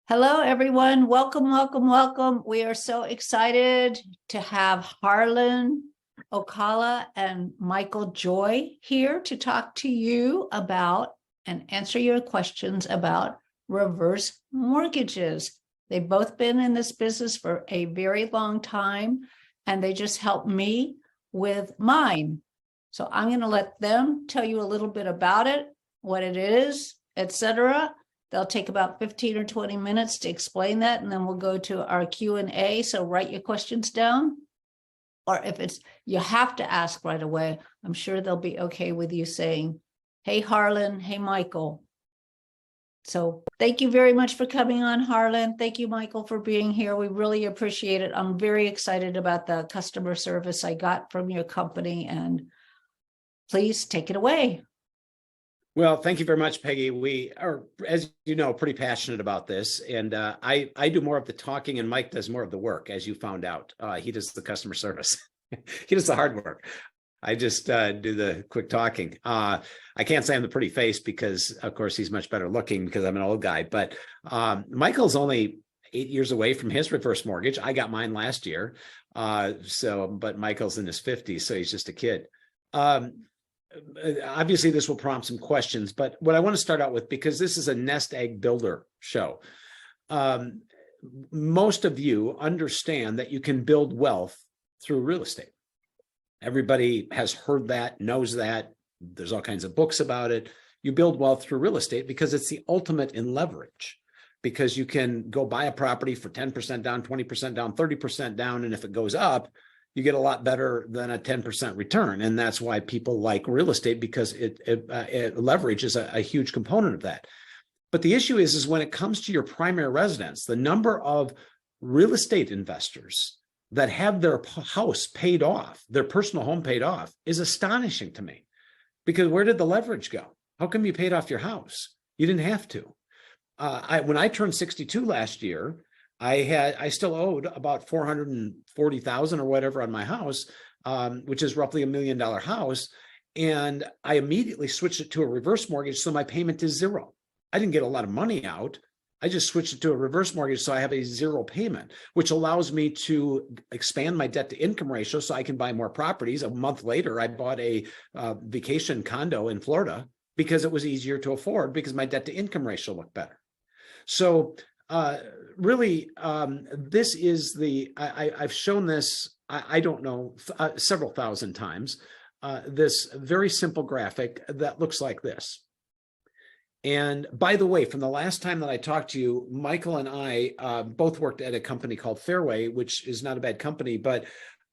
Hello, everyone. Welcome, welcome, welcome. We are so excited to have Harlan Accola and Michael Joy here to talk to you about and answer your questions about reverse mortgages. They've both been in this business for a very long time, and they just helped me with mine. So I'm going to let them tell you a little bit about it, what it is, etc. They'll take about 15 or 20 minutes to explain that, and then we'll go to our Q&A. So write your questions down. Or if it's you have to ask right away, I'm sure they'll be okay with you saying, hey, Harlan, hey, Michael. So thank you very much for coming on, Harlan. Thank you, Michael, for being here. We really appreciate it. I'm very excited about the customer service I got from your company, and please take it away. Well, thank you very much, Peggy. We are, as you know, pretty passionate about this. And I do more of the talking and Mike does more of the work, as you found out. He does the customer service. He does the hard work. I just do the quick talking. I can't say I'm the pretty face because, of course, he's much better looking because I'm an old guy. But Michael's only 8 years away from his reverse mortgage. I got mine last year. But Michael's in his 50s, so he's just a kid. Obviously, this will prompt some questions, but what I want to start out with, because this is a nest egg builder show, most of you understand that you can build wealth through real estate. Everybody has heard that, knows that. There's all kinds of books about it. You build wealth through real estate because it's the ultimate in leverage, because you can go buy a property for 10% down, 20% down, 30% down, and if it goes up, you get a lot better than a 10% return. And that's why people like real estate, because leverage is a huge component of that. But the issue is when it comes to your primary residence, the number of real estate investors that have their house paid off, their personal home paid off, is astonishing to me. Because where did the leverage go? How come you paid off your house? You didn't have to. When I turned 62 last year, I still owed about $440,000 or whatever on my house, which is roughly $1 million house. And I immediately switched it to a reverse mortgage. So my payment is zero. I didn't get a lot of money out. I just switched it to a reverse mortgage. So I have a zero payment, which allows me to expand my debt to income ratio so I can buy more properties. A month later, I bought a vacation condo in Florida because it was easier to afford because my debt to income ratio looked better. So really, this is I've shown this, I don't know, several thousand times, this very simple graphic that looks like this. And by the way, from the last time that I talked to you, Michael and I both worked at a company called Fairway, which is not a bad company, but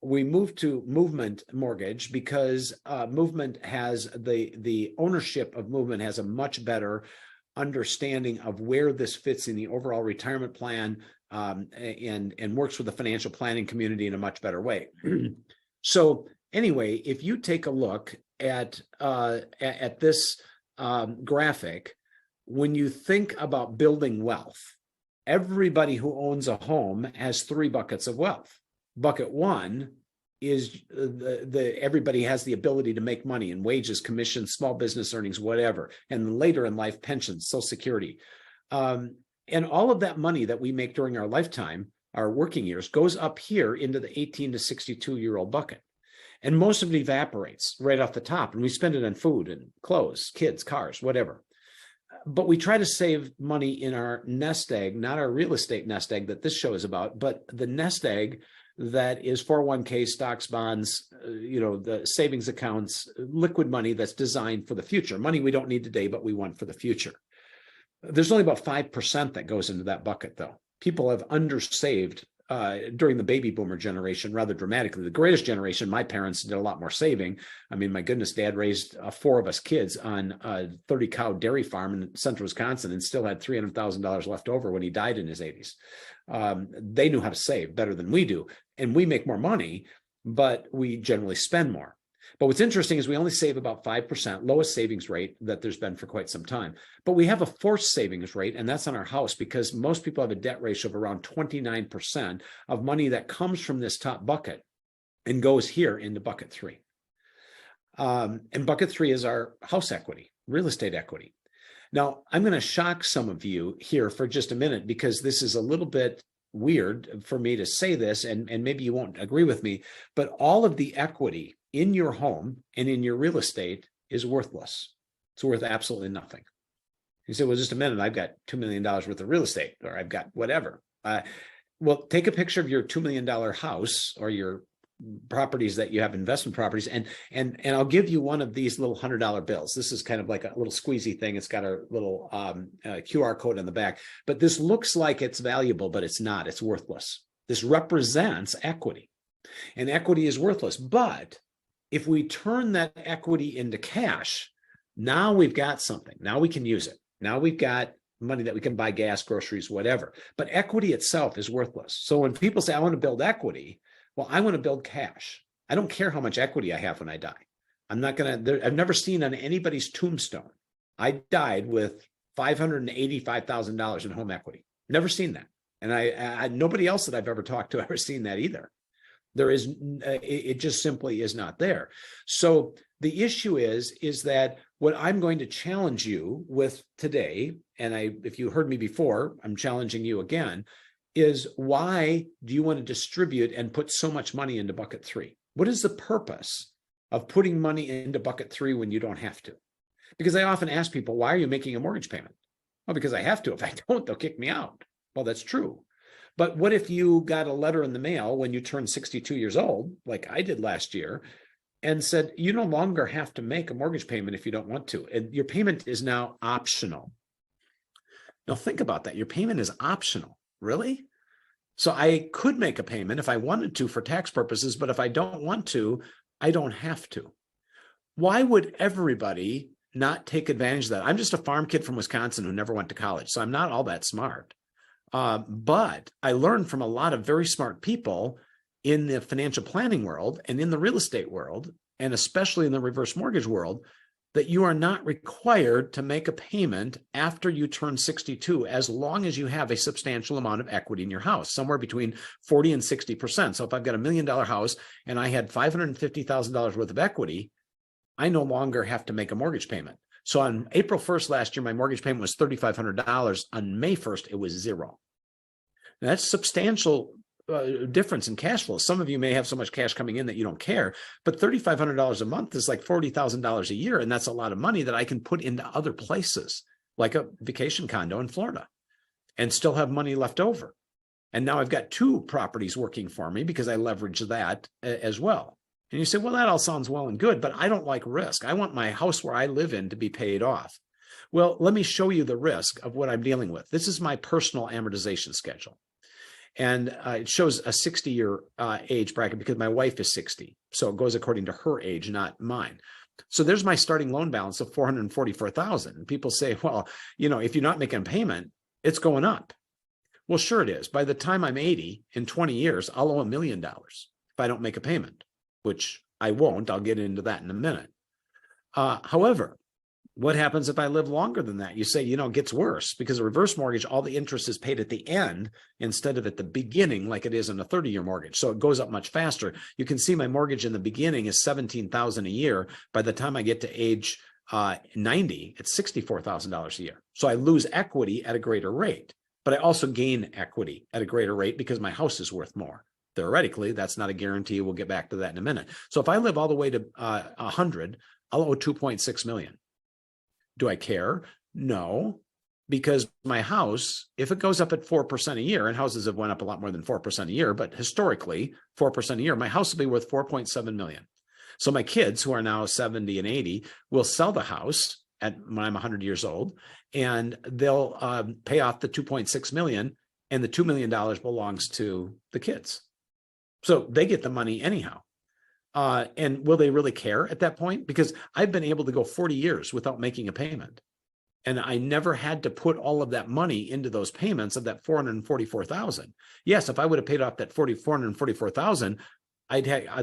we moved to Movement Mortgage because Movement has the ownership of Movement has a much better understanding of where this fits in the overall retirement plan, and works with the financial planning community in a much better way. So anyway, if you take a look at this graphic, when you think about building wealth, everybody who owns a home has three buckets of wealth. Bucket one is everybody has the ability to make money in wages, commissions, small business earnings, whatever, and later in life, pensions, Social Security. And all of that money that we make during our lifetime, our working years, goes up here into the 18 to 62-year-old bucket. And most of it evaporates right off the top, and we spend it on food and clothes, kids, cars, whatever. But we try to save money in our nest egg, not our real estate nest egg that this show is about, but the nest egg that is 401k, stocks, bonds, the savings accounts, liquid money that's designed for the future. Money we don't need today, but we want for the future. There's only about 5% that goes into that bucket, though. People have undersaved during the baby boomer generation rather dramatically. The greatest generation, my parents did a lot more saving. I mean, my goodness, Dad raised 4 of us kids on a 30-cow dairy farm in central Wisconsin and still had $300,000 left over when he died in his 80s. They knew how to save better than we do. And we make more money, but we generally spend more. But what's interesting is we only save about 5%, lowest savings rate that there's been for quite some time. But we have a forced savings rate, and that's on our house because most people have a debt ratio of around 29% of money that comes from this top bucket and goes here into bucket 3. And bucket 3 is our house equity, real estate equity. Now, I'm going to shock some of you here for just a minute because this is a little bit weird for me to say this, and maybe you won't agree with me, but all of the equity in your home and in your real estate is worthless. It's worth absolutely nothing. You say, well, just a minute, I've got $2 million worth of real estate, or I've got whatever. Well, take a picture of your $2 million house or your properties that you have, investment properties, and I'll give you one of these little $100 bills. This is kind of like a little squeezy thing. It's got a little QR code on the back, but this looks like it's valuable, but it's not. It's worthless. This represents equity, and equity is worthless. But if we turn that equity into cash, now we've got something. Now we can use it. Now we've got money that we can buy gas, groceries, whatever. But equity itself is worthless. So when people say, I want to build equity, well, I want to build cash. I don't care how much equity I have when I die. I've never seen on anybody's tombstone, I died with $585,000 in home equity. Never seen that. And I nobody else that I've ever talked to ever seen that either. It just simply is not there. So the issue is that what I'm going to challenge you with today, and if you heard me before, I'm challenging you again, is why do you want to distribute and put so much money into bucket 3? What is the purpose of putting money into bucket 3 when you don't have to? Because I often ask people, why are you making a mortgage payment? Well, because I have to. If I don't, they'll kick me out. Well, that's true. But what if you got a letter in the mail when you turned 62 years old, like I did last year, and said, you no longer have to make a mortgage payment if you don't want to, and your payment is now optional. Now think about that. Your payment is optional. Really? So I could make a payment if I wanted to for tax purposes, but if I don't want to, I don't have to. Why would everybody not take advantage of that? I'm just a farm kid from Wisconsin who never went to college, so I'm not all that smart. But I learned from a lot of very smart people in the financial planning world and in the real estate world, and especially in the reverse mortgage world, that you are not required to make a payment after you turn 62, as long as you have a substantial amount of equity in your house, somewhere between 40 and 60%. So if I've got $1 million house and I had $550,000 worth of equity, I no longer have to make a mortgage payment. So on April 1st last year, my mortgage payment was $3,500. On May 1st, it was $0. Now, that's substantial difference in cash flow. Some of you may have so much cash coming in that you don't care, but $3,500 a month is like $40,000 a year. And that's a lot of money that I can put into other places, like a vacation condo in Florida, and still have money left over. And now I've got 2 properties working for me because I leverage that as well. And you say, well, that all sounds well and good, but I don't like risk. I want my house where I live in to be paid off. Well, let me show you the risk of what I'm dealing with. This is my personal amortization schedule. And it shows a 60-year age bracket because my wife is 60. So it goes according to her age, not mine. So there's my starting loan balance of $444,000. And people say, well, if you're not making a payment, it's going up. Well, sure it is. By the time I'm 80, in 20 years, I'll owe $1 million if I don't make a payment, which I won't. I'll get into that in a minute. However, what happens if I live longer than that? You say, it gets worse because a reverse mortgage, all the interest is paid at the end instead of at the beginning, like it is in a 30-year mortgage. So it goes up much faster. You can see my mortgage in the beginning is $17,000 a year. By the time I get to age 90, it's $64,000 a year. So I lose equity at a greater rate, but I also gain equity at a greater rate because my house is worth more. Theoretically, that's not a guarantee. We'll get back to that in a minute. So if I live all the way to 100, I'll owe $2.6 million. Do I care? No, because my house, if it goes up at 4% a year, and houses have went up a lot more than 4% a year, but historically 4% a year, my house will be worth $4.7 million. So my kids, who are now 70 and 80, will sell the house when I'm 100 years old, and they'll pay off the $2.6 million, and the $2 million belongs to the kids. So they get the money anyhow. And will they really care at that point? Because I've been able to go 40 years without making a payment. And I never had to put all of that money into those payments of that $444,000. Yes, if I would have paid off that $444,000,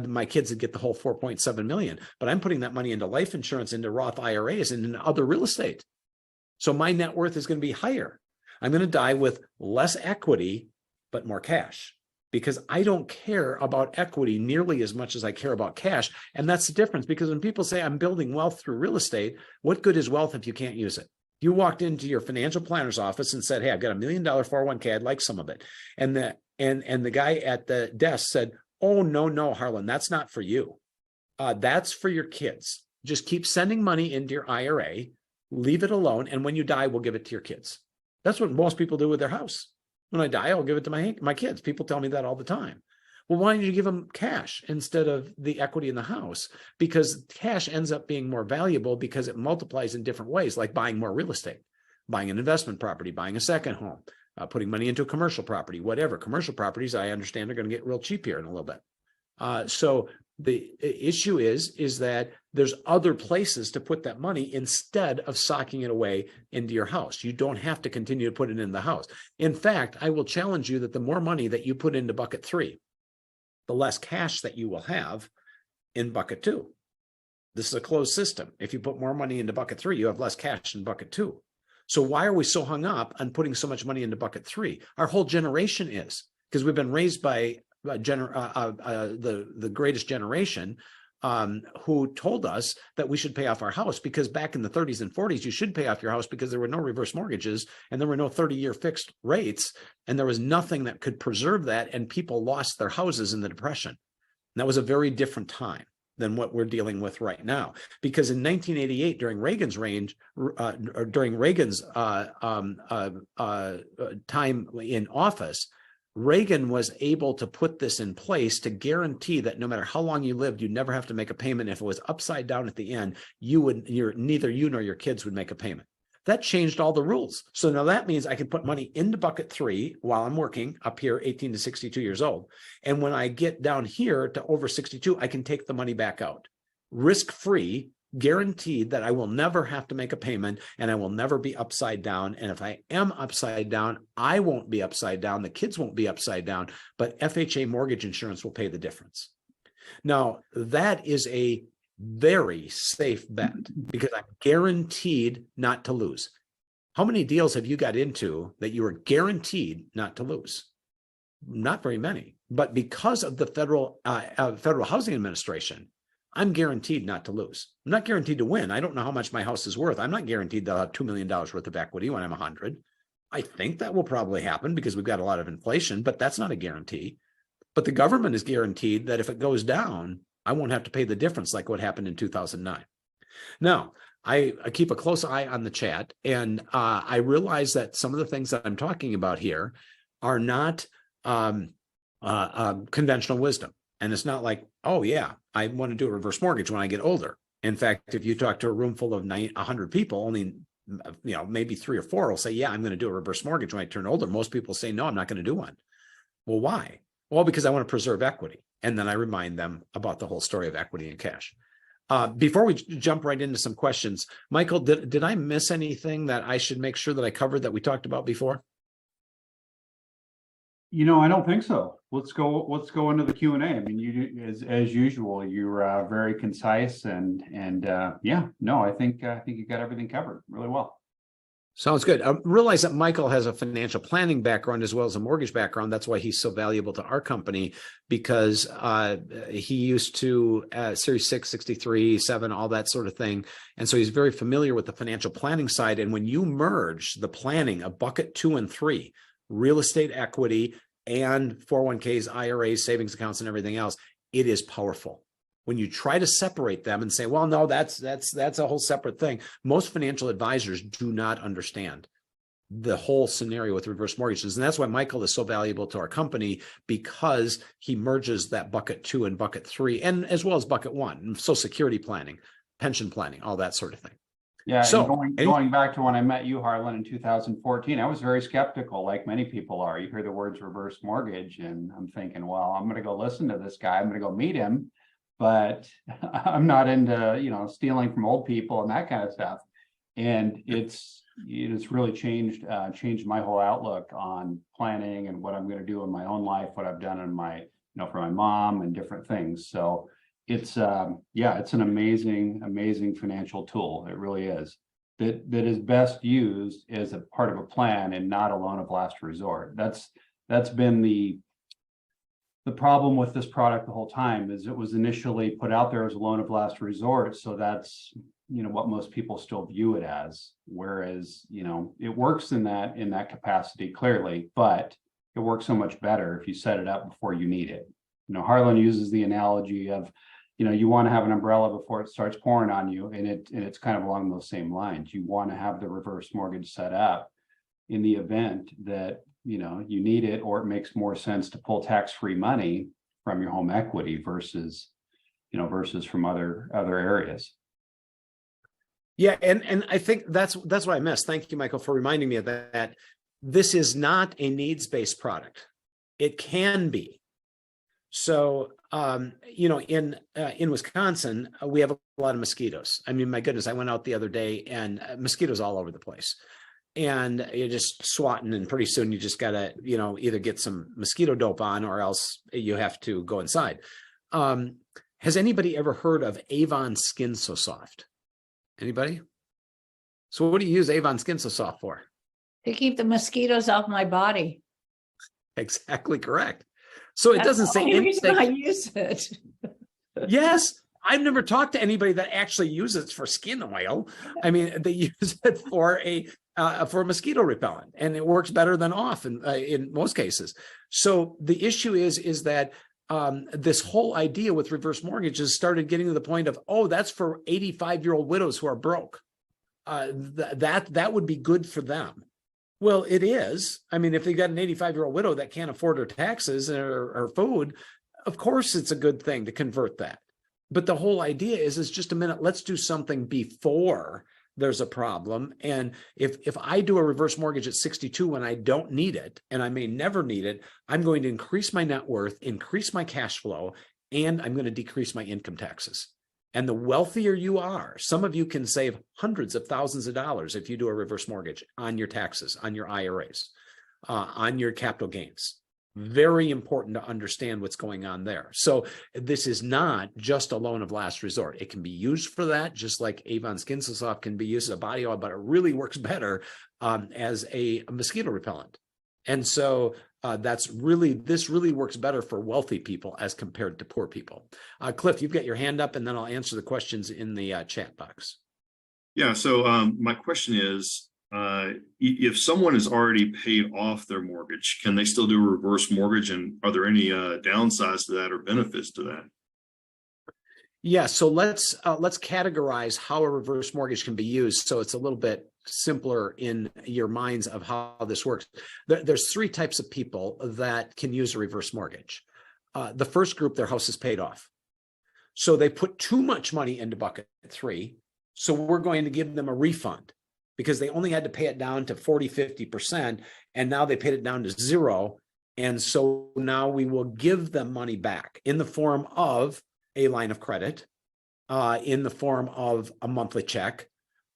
my kids would get the whole $4.7 million. But I'm putting that money into life insurance, into Roth IRAs, and into other real estate. So my net worth is going to be higher. I'm going to die with less equity, but more cash, because I don't care about equity nearly as much as I care about cash. And that's the difference, because when people say I'm building wealth through real estate, what good is wealth if you can't use it? You walked into your financial planner's office and said, "Hey, I've got $1 million 401k. I'd like some of it." And the guy at the desk said, "Oh, no, Harlan, that's not for you. That's for your kids. Just keep sending money into your IRA, leave it alone. And when you die, we'll give it to your kids." That's what most people do with their house. When I die, I'll give it to my kids. People tell me that all the time. Well, why don't you give them cash instead of the equity in the house? Because cash ends up being more valuable because it multiplies in different ways, like buying more real estate, buying an investment property, buying a second home, putting money into a commercial property, whatever. Commercial properties, I understand, are going to get real cheap here in a little bit. So the issue is that there's other places to put that money instead of socking it away into your house. You don't have to continue to put it in the house. In fact, I will challenge you that the more money that you put into bucket 3, the less cash that you will have in bucket 2. This is a closed system. If you put more money into bucket 3, you have less cash in bucket 2. So why are we so hung up on putting so much money into bucket 3? Our whole generation is, because we've been raised by the greatest generation who told us that we should pay off our house, because back in the 30s and 40s, you should pay off your house because there were no reverse mortgages and there were no 30-year fixed rates. And there was nothing that could preserve that. And people lost their houses in the Depression. And that was a very different time than what we're dealing with right now. Because in 1988, during Reagan's time in office, Reagan was able to put this in place to guarantee that no matter how long you lived, you'd never have to make a payment. If it was upside down at the end, neither you nor your kids would make a payment. That changed all the rules. So now that means I can put money into bucket 3 while I'm working up here, 18 to 62 years old. And when I get down here to over 62, I can take the money back out. Risk-free, guaranteed that I will never have to make a payment and I will never be upside down. And if I am upside down, I won't be upside down. The kids won't be upside down, but FHA mortgage insurance will pay the difference. Now, that is a very safe bet because I'm guaranteed not to lose. How many deals have you got into that you were guaranteed not to lose? Not very many, but because of the Federal Housing Administration, I'm guaranteed not to lose. I'm not guaranteed to win. I don't know how much my house is worth. I'm not guaranteed to have $2 million worth of equity when I'm 100. I think that will probably happen because we've got a lot of inflation, but that's not a guarantee. But the government is guaranteed that if it goes down, I won't have to pay the difference like what happened in 2009. Now, I keep a close eye on the chat, and I realize that some of the things that I'm talking about here are not conventional wisdom. And it's not like, oh yeah, I want to do a reverse mortgage when I get older. In fact, if you talk to a room full of 100 people, only maybe 3 or 4 will say, yeah, I'm going to do a reverse mortgage when I turn older. Most people say, no, I'm not going to do one. Well, why? Well, because I want to preserve equity. And then I remind them about the whole story of equity and cash. Before we jump right into some questions, Michael, did I miss anything that I should make sure that I covered that we talked about before? I don't think so. Let's go into the Q&A. I mean, you as usual, you're very concise and yeah, no, I think you got everything covered really well. Sounds good. I realize that Michael has a financial planning background as well as a mortgage background. That's why he's so valuable to our company, because he used to Series 6, 63, 7, all that sort of thing. And so he's very familiar with the financial planning side. And when you merge the planning of bucket 2 and 3, real estate equity and 401ks, IRAs, savings accounts, and everything else, it is powerful. When you try to separate them and say, well, no, that's a whole separate thing. Most financial advisors do not understand the whole scenario with reverse mortgages. And that's why Michael is so valuable to our company, because he merges that bucket 2 and bucket 3, and as well as bucket 1, Social Security planning, pension planning, all that sort of thing. Yeah, so going back to when I met you, Harlan, in 2014, I was very skeptical, like many people are. You hear the words reverse mortgage, and I'm thinking, well, I'm going to go listen to this guy. I'm going to go meet him, but I'm not into, stealing from old people and that kind of stuff. And it's really changed my whole outlook on planning and what I'm going to do in my own life, what I've done in my, for my mom and different things. So it's an amazing financial tool. It really is. That is best used as a part of a plan and not a loan of last resort. That's been the The problem with this product the whole time is it was initially put out there as a loan of last resort. So that's, what most people still view it as. Whereas, it works in that capacity clearly, but it works so much better if you set it up before you need it. Harlan uses the analogy of, you want to have an umbrella before it starts pouring on you. And it's kind of along those same lines. You want to have the reverse mortgage set up in the event that, you need it, or it makes more sense to pull tax-free money from your home equity versus from other areas. Yeah. And I think that's what I missed. Thank you, Michael, for reminding me of that. This is not a needs-based product. It can be. So, in Wisconsin, we have a lot of mosquitoes. I mean, my goodness, I went out the other day and mosquitoes all over the place. And you're just swatting, and pretty soon you just gotta, either get some mosquito dope on, or else you have to go inside. Has anybody ever heard of Avon Skin So Soft? Anybody? So what do you use Avon Skin So Soft for? To keep the mosquitoes off my body. Exactly correct. So it doesn't say anything. I anything. use it. Yes. I've never talked to anybody that actually uses it for skin oil. I mean, they use it for for mosquito repellent, and it works better than off in most cases. So the issue is that this whole idea with reverse mortgages started getting to the point of, oh, that's for 85-year-old widows who are broke. That would be good for them. Well, it is. I mean, if they got an 85-year-old widow that can't afford her taxes or food, of course it's a good thing to convert that. But the whole idea is just a minute, let's do something before there's a problem. And if I do a reverse mortgage at 62 when I don't need it, and I may never need it, I'm going to increase my net worth, increase my cash flow, and I'm going to decrease my income taxes. And the wealthier you are, some of you can save hundreds of thousands of dollars if you do a reverse mortgage on your taxes, on your IRAs, on your capital gains. Very important to understand what's going on there. So this is not just a loan of last resort. It can be used for that, just like Avon Skin So Soft can be used as a body oil, but it really works better as a mosquito repellent. And so this really works better for wealthy people as compared to poor people. Cliff, you've got your hand up, and then I'll answer the questions in the chat box. Yeah. So my question is, if someone has already paid off their mortgage, can they still do a reverse mortgage? And are there any downsides to that or benefits to that? Yeah, so let's categorize how a reverse mortgage can be used, so it's a little bit simpler in your minds of how this works. There's three types of people that can use a reverse mortgage. The first group, their house is paid off. So they put too much money into bucket 3. So we're going to give them a refund because they only had to pay it down to 40, 50%. And now they paid it down to 0. And so now we will give them money back in the form of a line of credit, in the form of a monthly check,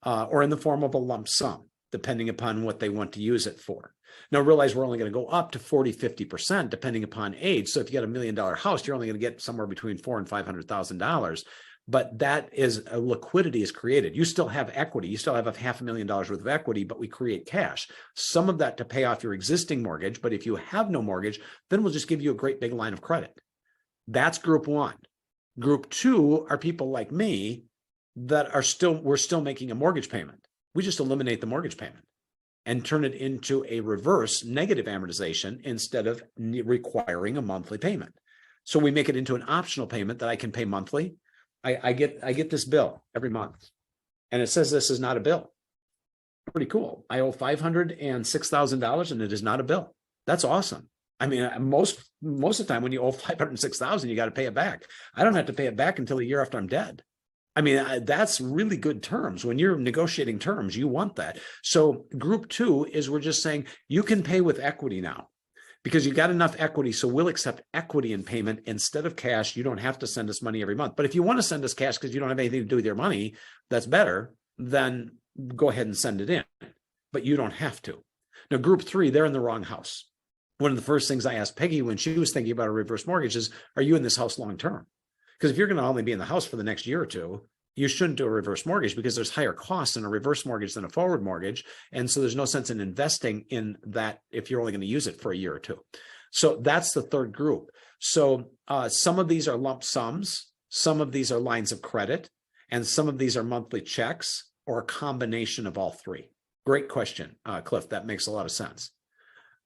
or in the form of a lump sum, depending upon what they want to use it for. Now realize we're only going to go up to 40, 50%, depending upon age. So if you got $1 million house, you're only going to get somewhere between $400,000 and $500,000. But that is a liquidity is created. You still have equity. You still have $500,000 worth of equity, but we create cash. Some of that to pay off your existing mortgage. But if you have no mortgage, then we'll just give you a great big line of credit. That's group 1. Group 2 are people like me that we're still making a mortgage payment. We just eliminate the mortgage payment and turn it into a reverse negative amortization instead of requiring a monthly payment. So we make it into an optional payment that I can pay monthly. I get this bill every month, and it says this is not a bill. Pretty cool. I owe $506,000, and it is not a bill. That's awesome. I mean, most of the time when you owe $506,000, you got to pay it back. I don't have to pay it back until a year after I'm dead. I mean, that's really good terms. When you're negotiating terms, you want that. So group 2 is we're just saying you can pay with equity now because you got enough equity. So we'll accept equity in payment instead of cash. You don't have to send us money every month. But if you want to send us cash because you don't have anything to do with your money, that's better. Then go ahead and send it in. But you don't have to. Now, group 3, they're in the wrong house. One of the first things I asked Peggy when she was thinking about a reverse mortgage is, are you in this house long term? Because if you're going to only be in the house for the next year or two, you shouldn't do a reverse mortgage because there's higher costs in a reverse mortgage than a forward mortgage. And so there's no sense in investing in that if you're only going to use it for a year or two. So that's the third group. So some of these are lump sums, some of these are lines of credit, and some of these are monthly checks or a combination of all three. Great question, Cliff. That makes a lot of sense.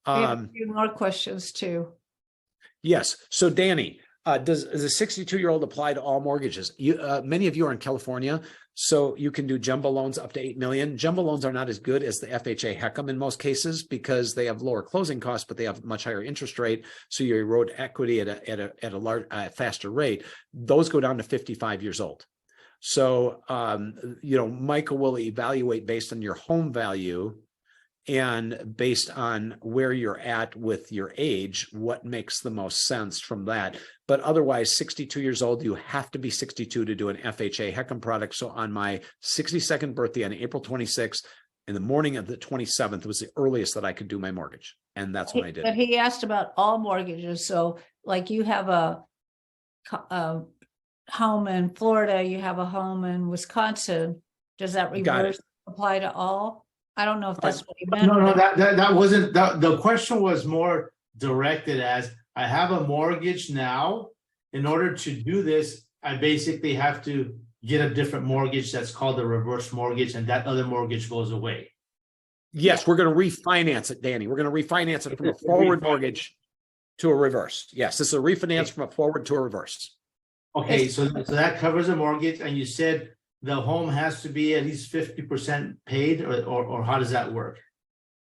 We have a few more questions too. Yes. So Danny, does a 62-year-old apply to all mortgages? Many of you are in California, so you can do jumbo loans up to 8 million. Jumbo loans are not as good as the FHA-HECM in most cases because they have lower closing costs, but they have much higher interest rate. So you erode equity at a faster rate. Those go down to 55 years old. So, Michael will evaluate based on your home value and based on where you're at with your age, what makes the most sense from that. But otherwise, 62 years old, you have to be 62 to do an FHA-HECM product. So on my 62nd birthday on April 26th, in the morning of the 27th was the earliest that I could do my mortgage. And that's when I did. But he asked about all mortgages. So like you have a home in Florida, you have a home in Wisconsin. Does that reverse apply to all? I don't know if that's what he meant. No, that wasn't, the question was more directed as I have a mortgage now. In order to do this, I basically have to get a different mortgage that's called a reverse mortgage, and that other mortgage goes away. Yes, we're going to refinance it, Danny. We're going to refinance it from a forward mortgage to a reverse. Yes, this is a refinance from a forward to a reverse. Okay, so that covers a mortgage, and you said the home has to be at least 50% paid, or how does that work?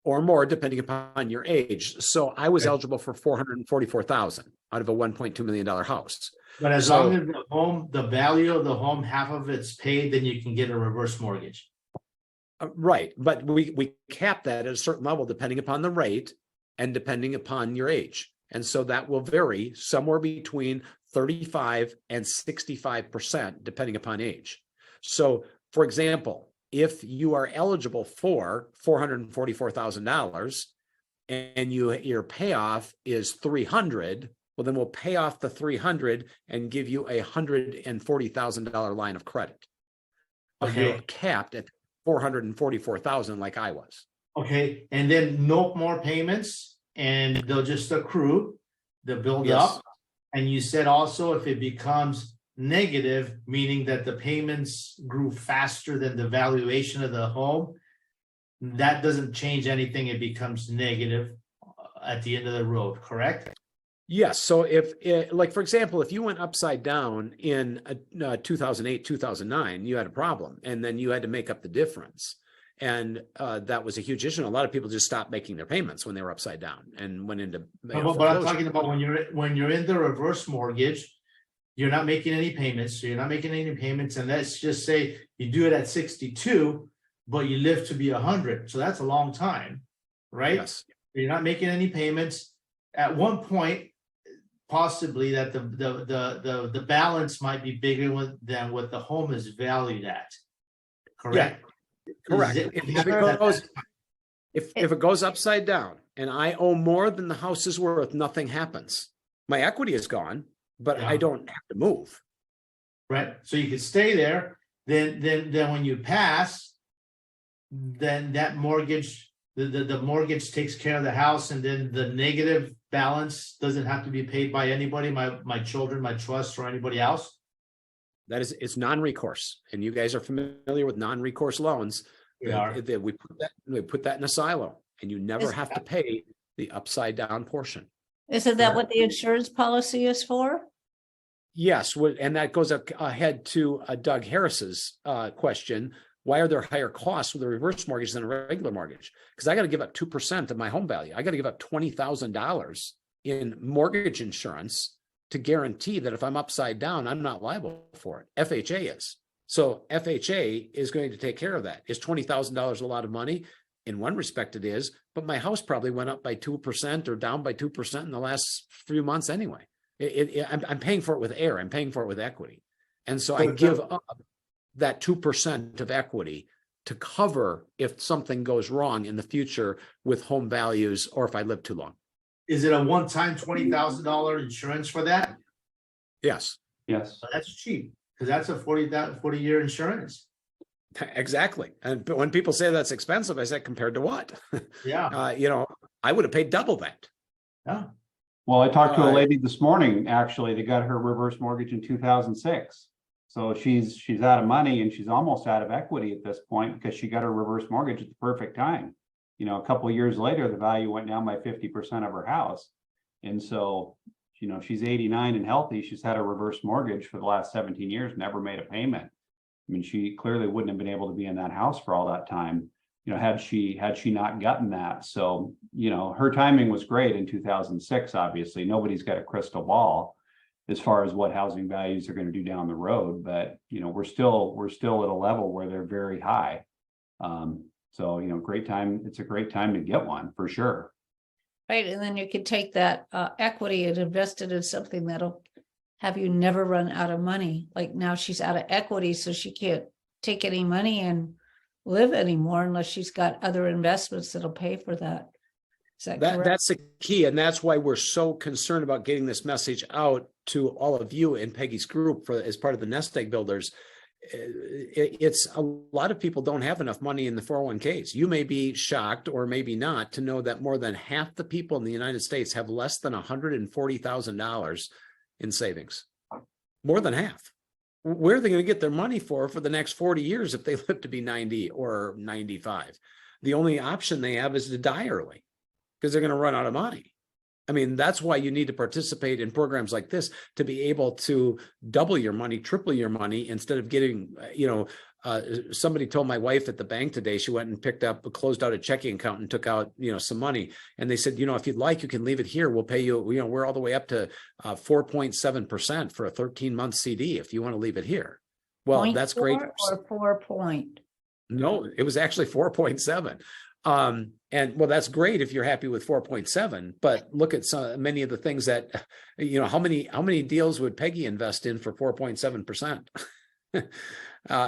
Or more, depending upon your age. So I was eligible for $444,000 out of a $1.2 million house. But as long as the value of the home, half of it's paid, then you can get a reverse mortgage. Right, but we cap that at a certain level depending upon the rate and depending upon your age. And so that will vary somewhere between 35 and 65% depending upon age. So, for example, if you are eligible for $444,000 and your payoff is $300,000, well, then we'll pay off the $300,000 and give you a $140,000 line of credit. But you're capped at $444,000 like I was. Okay, and then no more payments, and they'll just accrue, they'll build up. And you said also if it becomes negative, meaning that the payments grew faster than the valuation of the home, that doesn't change anything. It becomes negative at the end of the road, correct? Yes. So like, for example, if you went upside down in 2008, 2009, you had a problem and then you had to make up the difference. And that was a huge issue. A lot of people just stopped making their payments when they were upside down and went into. But I'm talking about when you're in the reverse mortgage, you're not making any payments. So you're not making any payments. And let's just say you do it at 62, but you live to be 100. So that's a long time, right? Yes. You're not making any payments. At one point, possibly that the balance might be bigger than what the home is valued at. Correct? Yeah. Correct. If it goes upside down and I owe more than the house is worth, nothing happens. My equity is gone, but I don't have to move. Right. So you could stay there. Then when you pass, then that mortgage, the mortgage takes care of the house, and then the negative balance doesn't have to be paid by anybody, my children, my trust, or anybody else. It's non-recourse, and you guys are familiar with non-recourse loans. We put that in a silo, and you never have to pay the upside down portion. Isn't that what the insurance policy is for? Yes, and that goes ahead to Doug Harris's question. Why are there higher costs with a reverse mortgage than a regular mortgage? Because I got to give up 2% of my home value. I got to give up $20,000 in mortgage insurance to guarantee that if I'm upside down, I'm not liable for it. FHA is. So FHA is going to take care of that. Is $20,000 a lot of money? In one respect it is, but my house probably went up by 2% or down by 2% in the last few months anyway. I'm paying for it with air. I'm paying for it with equity. And so I give up that 2% of equity to cover if something goes wrong in the future with home values or if I live too long. Is it a one-time $20,000 insurance for that? Yes. Yes. So that's cheap because that's a 40-year insurance. Exactly. And but when people say that's expensive, I said, compared to what? Yeah. I would have paid double that. Yeah. Well, I talked to a Uh, lady this morning, actually, that got her reverse mortgage in 2006. So she's out of money and she's almost out of equity at this point because she got her reverse mortgage at the perfect time. You know, a couple of years later, the value went down by 50% of her house. And so, you know, she's 89 and healthy. She's had a reverse mortgage for the last 17 years, never made a payment. I mean, she clearly wouldn't have been able to be in that house for all that time, you know, had she not gotten that. So, you know, her timing was great in 2006. Obviously, nobody's got a crystal ball as far as what housing values are going to do down the road, but you know, we're still at a level where they're very high. So, you know, great time. It's a great time to get one for sure. Right, and then you could take that equity and invest it in something that'll have you never run out of money. Like now she's out of equity, so she can't take any money and live anymore unless she's got other investments that'll pay for that. Is that correct? That's the key. And that's why we're so concerned about getting this message out to all of you in Peggy's group as part of the Nest Egg Builders. It's a lot of people don't have enough money in the 401ks. You may be shocked or maybe not to know that more than half the people in the United States have less than $140,000 in savings. More than half. Where are they going to get their money for the next 40 years if they live to be 90 or 95? The only option they have is to die early because they're going to run out of money. I mean, that's why you need to participate in programs like this to be able to double your money, triple your money, instead of getting, somebody told my wife at the bank today, she went and closed out a checking account and took out, some money. And they said, if you'd like, you can leave it here. We'll pay you, we're all the way up to 4.7% for a 13-month CD if you want to leave it here. Well, that's great. Or 4 point. No, it was actually 4.7. And well, that's great if you're happy with 4.7, but look at many of the things that, how many deals would Peggy invest in for 4.7%?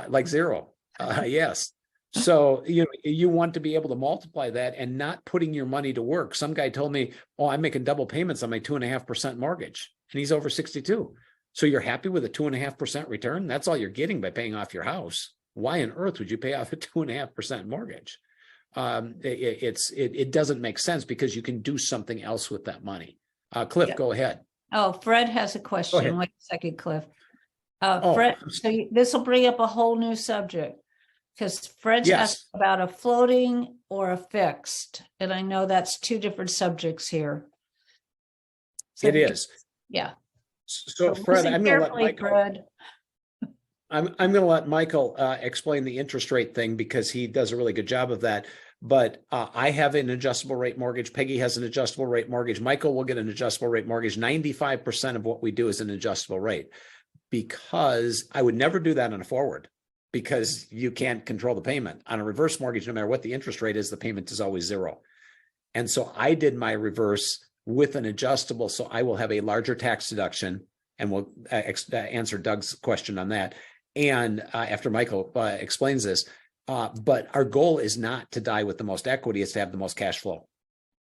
Like zero. Yes. So, you want to be able to multiply that and not putting your money to work. Some guy told me, oh, I'm making double payments on my 2.5% mortgage, and he's over 62. So you're happy with a 2.5% return? That's all you're getting by paying off your house. Why on earth would you pay off a 2.5% mortgage? It doesn't make sense because you can do something else with that money. Cliff, Go ahead. Oh, Fred has a question. Wait a second, Cliff. Oh, Fred, so this will bring up a whole new subject because Fred's asked about a floating or a fixed, and I know that's two different subjects here. So it is. Yeah. So Fred, I'm going to let Michael. Fred. I'm going to let Michael explain the interest rate thing because he does a really good job of that. But I have an adjustable rate mortgage. Peggy has an adjustable rate mortgage. Michael will get an adjustable rate mortgage. 95% of what we do is an adjustable rate, because I would never do that on a forward because you can't control the payment. On a reverse mortgage, no matter what the interest rate is, the payment is always zero. And so I did my reverse with an adjustable. So I will have a larger tax deduction, and we'll answer Doug's question on that. And after Michael explains this, but our goal is not to die with the most equity, it's to have the most cash flow.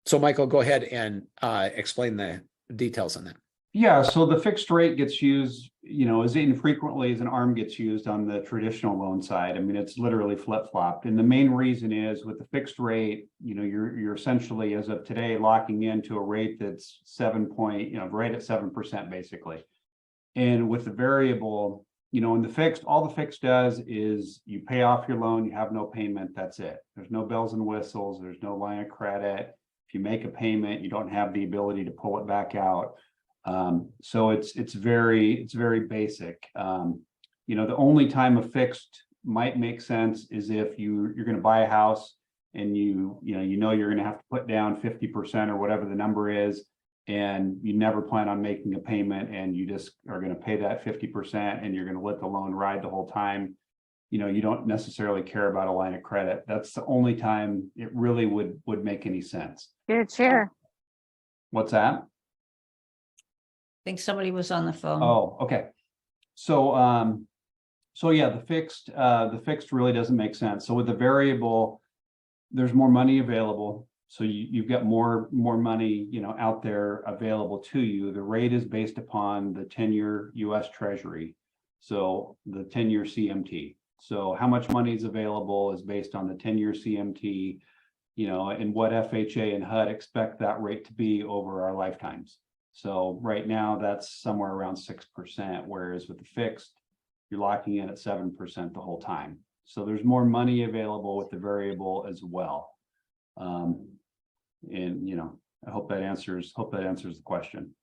So Michael, go ahead and explain the details on that. Yeah, so the fixed rate gets used, as infrequently as an ARM gets used on the traditional loan side. I mean, it's literally flip-flopped. And the main reason is with the fixed rate, you're essentially, as of today, locking into a rate that's right at 7% basically. And with the variable, in the fixed, all the fixed does is you pay off your loan, you have no payment, that's it. There's no bells and whistles, there's no line of credit. If you make a payment, you don't have the ability to pull it back out. So it's very basic. The only time a fixed might make sense is if you're going to buy a house and you're going to have to put down 50% or whatever the number is, and you never plan on making a payment, and you just are going to pay that 50% and you're going to let the loan ride the whole time. You don't necessarily care about a line of credit. That's the only time it really would make any sense. Good share. What's that? I think somebody was on the phone. Oh, okay. So yeah, the fixed really doesn't make sense. So with the variable, there's more money available. So you've got more money, out there available to you. The rate is based upon the 10-year U.S. Treasury. So the 10-year CMT. So how much money is available is based on the 10-year CMT, and what FHA and HUD expect that rate to be over our lifetimes. So right now that's somewhere around 6%, whereas with the fixed, you're locking in at 7% the whole time. So there's more money available with the variable as well. And you know, I hope that answers the question.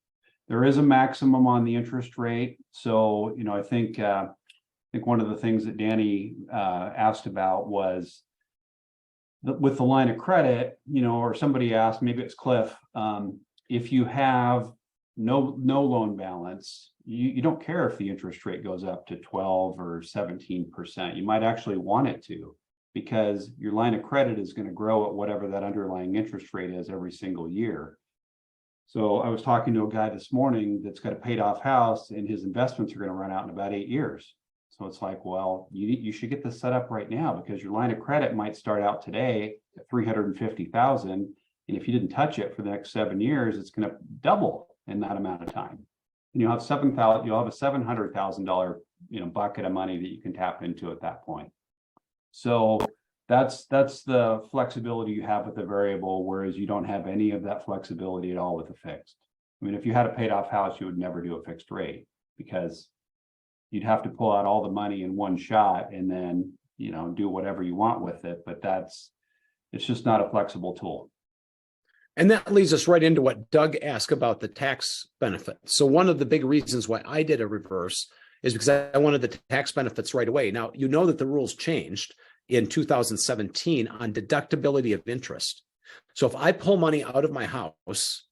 There is a maximum on the interest rate. So, you know, I think one of the things that Danny asked about was with the line of credit, you know, or somebody asked, maybe it's Cliff, if you have no loan balance, you don't care if the interest rate goes up to 12 or 17%. You might actually want it to, because your line of credit is going to grow at whatever that underlying interest rate is every single year. So I was talking to a guy this morning that's got a paid off house, and his investments are going to run out in about 8 years. So it's like, well, you should get this set up right now, because your line of credit might start out today at 350,000. And if you didn't touch it for the next 7 years, it's going to double in that amount of time. And you'll have you'll have a $700,000, you know, bucket of money that you can tap into at that point. So that's the flexibility you have with the variable, whereas you don't have any of that flexibility at all with the fixed. I mean, if you had a paid off house, you would never do a fixed rate, because you'd have to pull out all the money in one shot and then, you know, do whatever you want with it. But it's just not a flexible tool. And that leads us right into what Doug asked about the tax benefit. So one of the big reasons why I did a reverse is because I wanted the tax benefits right away. Now, you know that the rules changed in 2017 on deductibility of interest. So if I pull money out of my house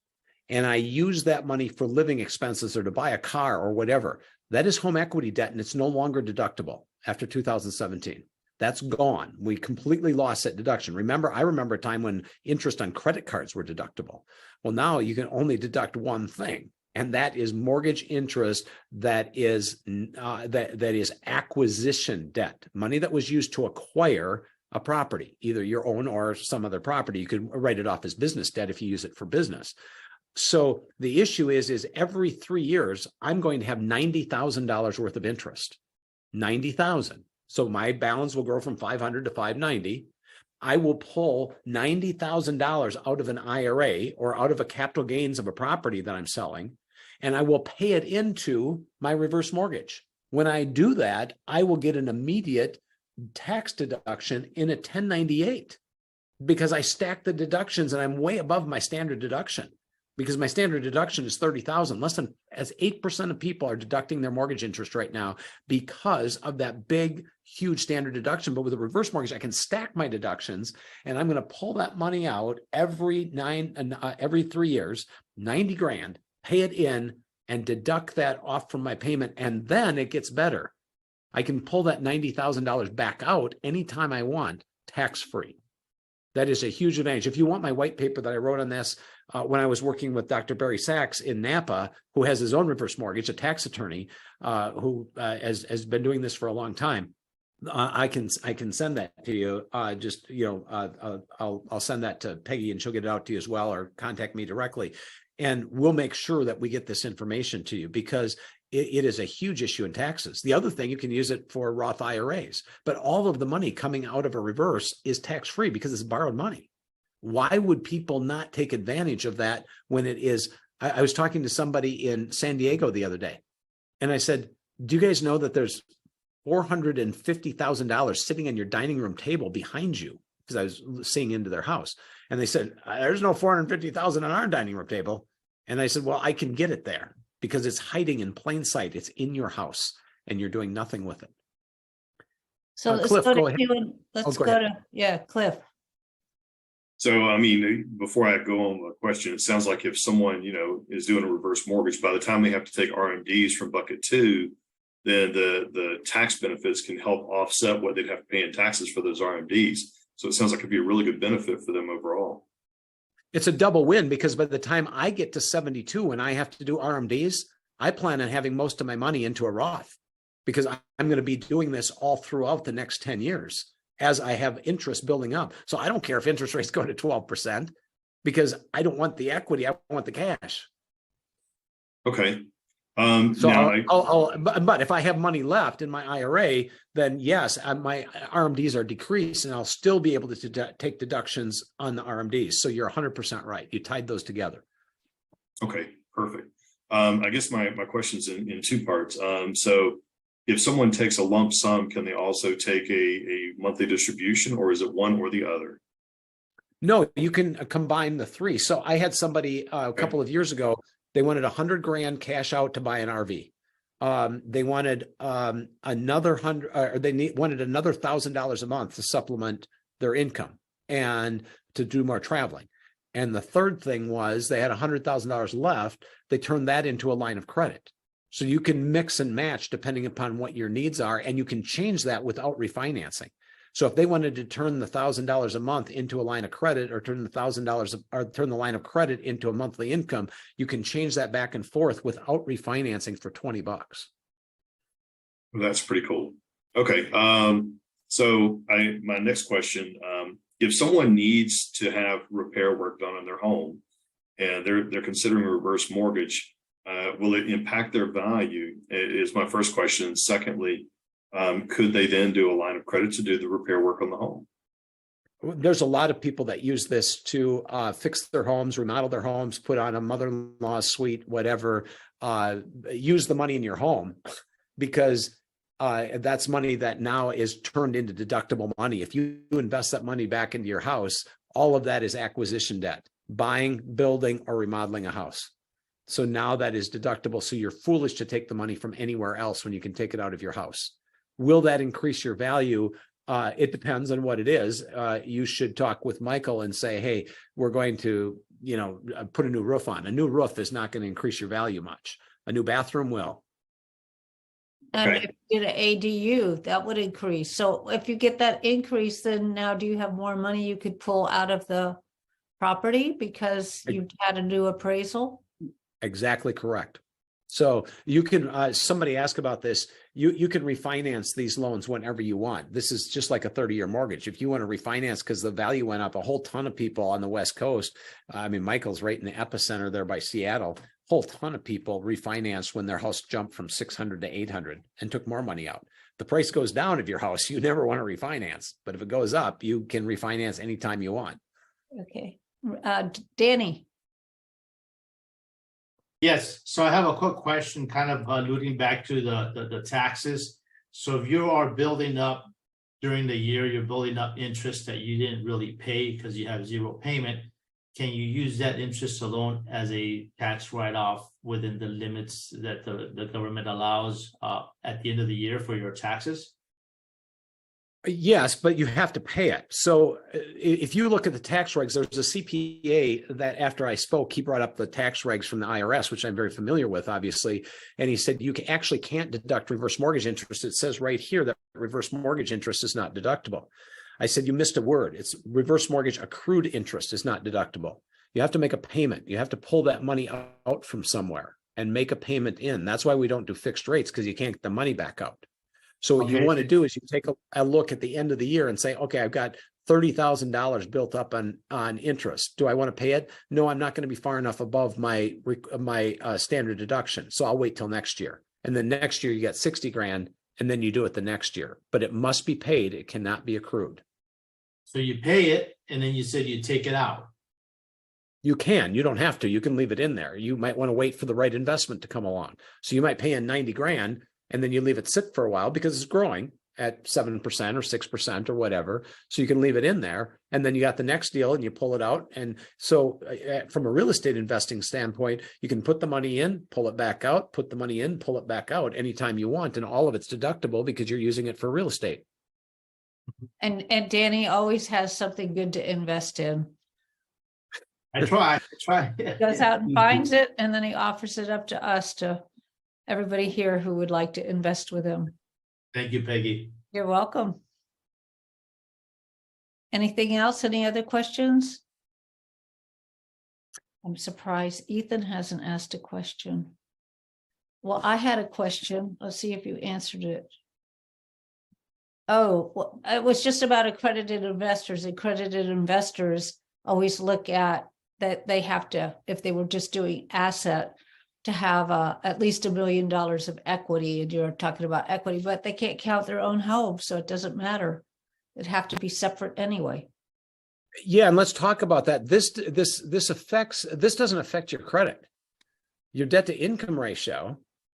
and I use that money for living expenses or to buy a car or whatever, that is home equity debt, and it's no longer deductible after 2017. That's gone. We completely lost that deduction. I remember a time when interest on credit cards were deductible. Well, now you can only deduct one thing, and that is mortgage interest that is acquisition debt, money that was used to acquire a property, either your own or some other property. You could write it off as business debt if you use it for business. So the issue is every 3 years, I'm going to have $90,000 worth of interest, 90,000. So my balance will grow from 500 to 590. I will pull $90,000 out of an IRA or out of a capital gains of a property that I'm selling, and I will pay it into my reverse mortgage. When I do that, I will get an immediate tax deduction in a 1098, because I stack the deductions and I'm way above my standard deduction. Because my standard deduction is 30,000, less than as 8% of people are deducting their mortgage interest right now because of that big, huge standard deduction. But with a reverse mortgage, I can stack my deductions, and I'm going to pull that money out every 3 years, 90 grand, pay it in, and deduct that off from my payment. And then it gets better. I can pull that $90,000 back out anytime I want, tax-free. That is a huge advantage. If you want my white paper that I wrote on this, when I was working with Dr. Barry Sachs in Napa, who has his own reverse mortgage, a tax attorney who has been doing this for a long time, I can send that to you. I'll send that to Peggy, and she'll get it out to you as well, or contact me directly, and we'll make sure that we get this information to you, because it is a huge issue in taxes. The other thing, you can use it for Roth IRAs, but all of the money coming out of a reverse is tax-free because it's borrowed money. Why would people not take advantage of that when it is? I was talking to somebody in San Diego the other day, and I said, do you guys know that there's $450,000 sitting on your dining room table behind you? Because I was seeing into their house, and they said, there's no $450,000 on our dining room table. And I said, well, I can get it there, because it's hiding in plain sight. It's in your house, and you're doing nothing with it. So let's Cliff, go go to ahead. you, and let's go go ahead. to Cliff. So, I mean, before I go on the question, it sounds like if someone, is doing a reverse mortgage, by the time they have to take RMDs from bucket 2, then the tax benefits can help offset what they'd have to pay in taxes for those RMDs. So it sounds like it'd be a really good benefit for them overall. It's a double win, because by the time I get to 72 and I have to do RMDs, I plan on having most of my money into a Roth, because I'm going to be doing this all throughout the next 10 years as I have interest building up. So I don't care if interest rates go to 12%, because I don't want the equity. I want the cash. Okay. So but if I have money left in my IRA, then yes, my RMDs are decreased, and I'll still be able to take deductions on the RMDs. So you're 100% right. You tied those together. Okay, perfect. I guess my question's in two parts. So if someone takes a lump sum, can they also take a monthly distribution, or is it one or the other? No, you can combine the three. So I had somebody a couple of years ago, they wanted $100,000 cash out to buy an RV. They wanted another wanted another $1,000 a month to supplement their income and to do more traveling. And the third thing was they had $100,000 left. They turned that into a line of credit. So you can mix and match depending upon what your needs are, and you can change that without refinancing. So if they wanted to turn the $1,000 a month into a line of credit, or turn the $1,000 or turn the line of credit into a monthly income, you can change that back and forth without refinancing for $20. Well, that's pretty cool. Okay. So my next question, if someone needs to have repair work done on their home and they're considering a reverse mortgage, will it impact their value? Is my first question. Secondly, could they then do a line of credit to do the repair work on the home? There's a lot of people that use this to fix their homes, remodel their homes, put on a mother-in-law suite, whatever, use the money in your home because that's money that now is turned into deductible money. If you invest that money back into your house, all of that is acquisition debt, buying, building, or remodeling a house. So now that is deductible. So you're foolish to take the money from anywhere else when you can take it out of your house. Will that increase your value? It depends on what it is. You should talk with Michael and say, hey, we're going to, put a new roof on. A new roof is not going to increase your value much. A new bathroom will. And Okay. if you did an ADU, that would increase. So if you get that increase, then now do you have more money you could pull out of the property because you had a new appraisal? Exactly correct. So you can, somebody asked about this, you can refinance these loans whenever you want. This is just like a 30-year mortgage. If you want to refinance because the value went up, a whole ton of people on the West Coast, Michael's right in the epicenter there by Seattle, whole ton of people refinanced when their house jumped from 600 to 800 and took more money out. The price goes down of your house, you never want to refinance. But if it goes up, you can refinance anytime you want. Okay. Danny. Yes, so I have a quick question, kind of alluding back to the taxes. So if you are building up during the year, you're building up interest that you didn't really pay because you have zero payment. Can you use that interest alone as a tax write-off within the limits that the government allows at the end of the year for your taxes? Yes, but you have to pay it. So if you look at the tax regs, there's a CPA that after I spoke, he brought up the tax regs from the IRS, which I'm very familiar with, obviously. And he said, you actually can't deduct reverse mortgage interest. It says right here that reverse mortgage interest is not deductible. I said, you missed a word. It's reverse mortgage accrued interest is not deductible. You have to make a payment. You have to pull that money out from somewhere and make a payment in. That's why we don't do fixed rates, because you can't get the money back out. So what you want to do is you take a look at the end of the year and say, okay, I've got $30,000 built up on interest. Do I want to pay it? No, I'm not going to be far enough above my standard deduction. So I'll wait till next year. And then next year you get 60 grand and then you do it the next year, but it must be paid. It cannot be accrued. So you pay it and then you said you take it out. You can, you don't have to, you can leave it in there. You might want to wait for the right investment to come along. So you might pay in 90 grand and then you leave it sit for a while because it's growing at 7% or 6% or whatever. So you can leave it in there and then you got the next deal and you pull it out. And so from a real estate investing standpoint, you can put the money in, pull it back out, put the money in, pull it back out anytime you want. And all of it's deductible because you're using it for real estate. And Danny always has something good to invest in. I try. He goes out and finds it, and then he offers it up to us, to everybody here who would like to invest with him. Thank you, Peggy. You're welcome. Anything else? Any other questions? I'm surprised Ethan hasn't asked a question. Well, I had a question. Let's see if you answered it. Oh, well, it was just about accredited investors. Accredited investors always look at that they have to, if they were just doing asset, to have at least $1 million of equity. And you're talking about equity, but they can't count their own home, so it doesn't matter. It'd have to be separate anyway. Yeah, and let's talk about that. This doesn't affect your credit. Your debt to income ratio,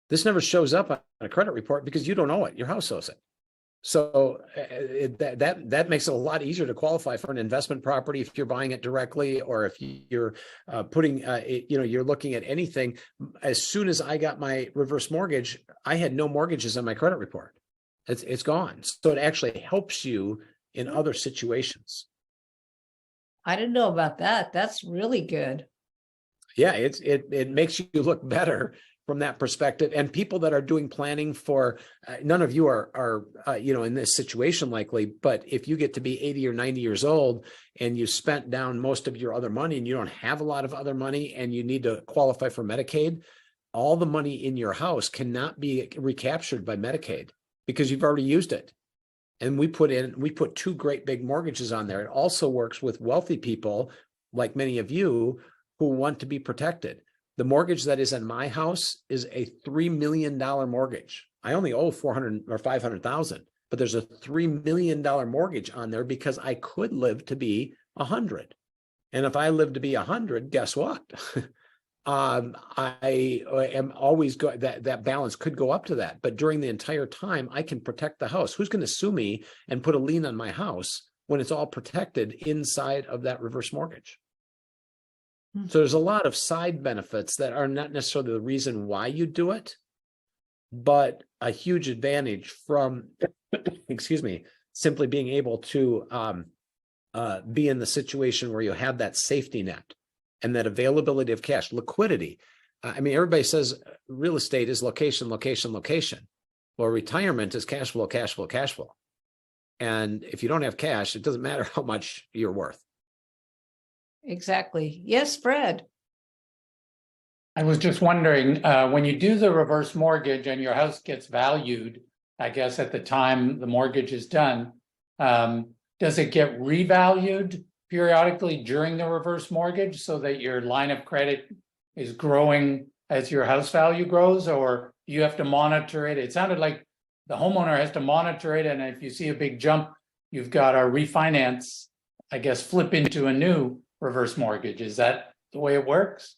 this never shows up on a credit report because you don't owe it. Your house owes it. So that makes it a lot easier to qualify for an investment property if you're buying it directly, or if you're putting, you're looking at anything. As soon as I got my reverse mortgage, I had no mortgages on my credit report. It's gone. So it actually helps you in other situations. I didn't know about that. That's really good. Yeah, it makes you look better from that perspective. And people that are doing planning for, none of you are in this situation likely, but if you get to be 80 or 90 years old and you spent down most of your other money and you don't have a lot of other money and you need to qualify for Medicaid, all the money in your house cannot be recaptured by Medicaid because you've already used it. And we put two great big mortgages on there. It also works with wealthy people like many of you who want to be protected. The mortgage that is in my house is a $3 million mortgage. I only owe $400,000 or $500,000, but there's a $3 million mortgage on there because I could live to be 100. And if I live to be 100, guess what? I am always that balance could go up to that. But during the entire time, I can protect the house. Who's going to sue me and put a lien on my house when it's all protected inside of that reverse mortgage? So there's a lot of side benefits that are not necessarily the reason why you do it, but a huge advantage from, simply being able to be in the situation where you have that safety net and that availability of cash, liquidity. I mean, everybody says real estate is location, location, location. Well, retirement is cash flow, cash flow, cash flow. And if you don't have cash, it doesn't matter how much you're worth. Exactly. Yes, Fred. I was just wondering, when you do the reverse mortgage and your house gets valued, I guess at the time the mortgage is done, does it get revalued periodically during the reverse mortgage so that your line of credit is growing as your house value grows, or you have to monitor it? It sounded like the homeowner has to monitor it, and if you see a big jump, you've got to refinance, I guess, flip into a new reverse mortgage. Is that the way it works?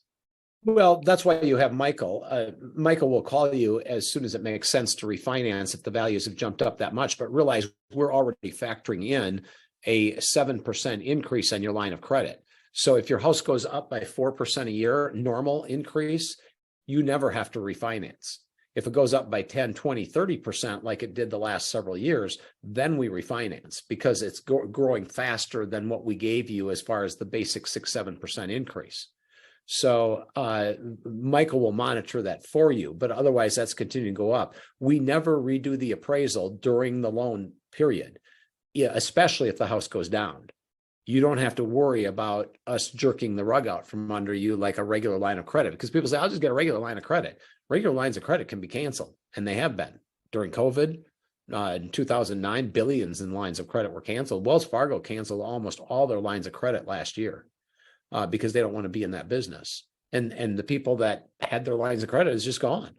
Well, that's why you have Michael. Michael will call you as soon as it makes sense to refinance if the values have jumped up that much, but realize we're already factoring in a 7% increase on your line of credit. So if your house goes up by 4% a year, normal increase, you never have to refinance. If it goes up by 10, 20, 30%, like it did the last several years, then we refinance because it's growing faster than what we gave you as far as the basic 6-7% increase. So Michael will monitor that for you, but otherwise that's continuing to go up. We never redo the appraisal during the loan period, especially if the house goes down. You don't have to worry about us jerking the rug out from under you like a regular line of credit, because people say, I'll just get a regular line of credit. Regular lines of credit can be canceled, and they have been. During COVID, in 2009, billions in lines of credit were canceled. Wells Fargo canceled almost all their lines of credit last year because they don't want to be in that business. And the people that had their lines of credit is just gone.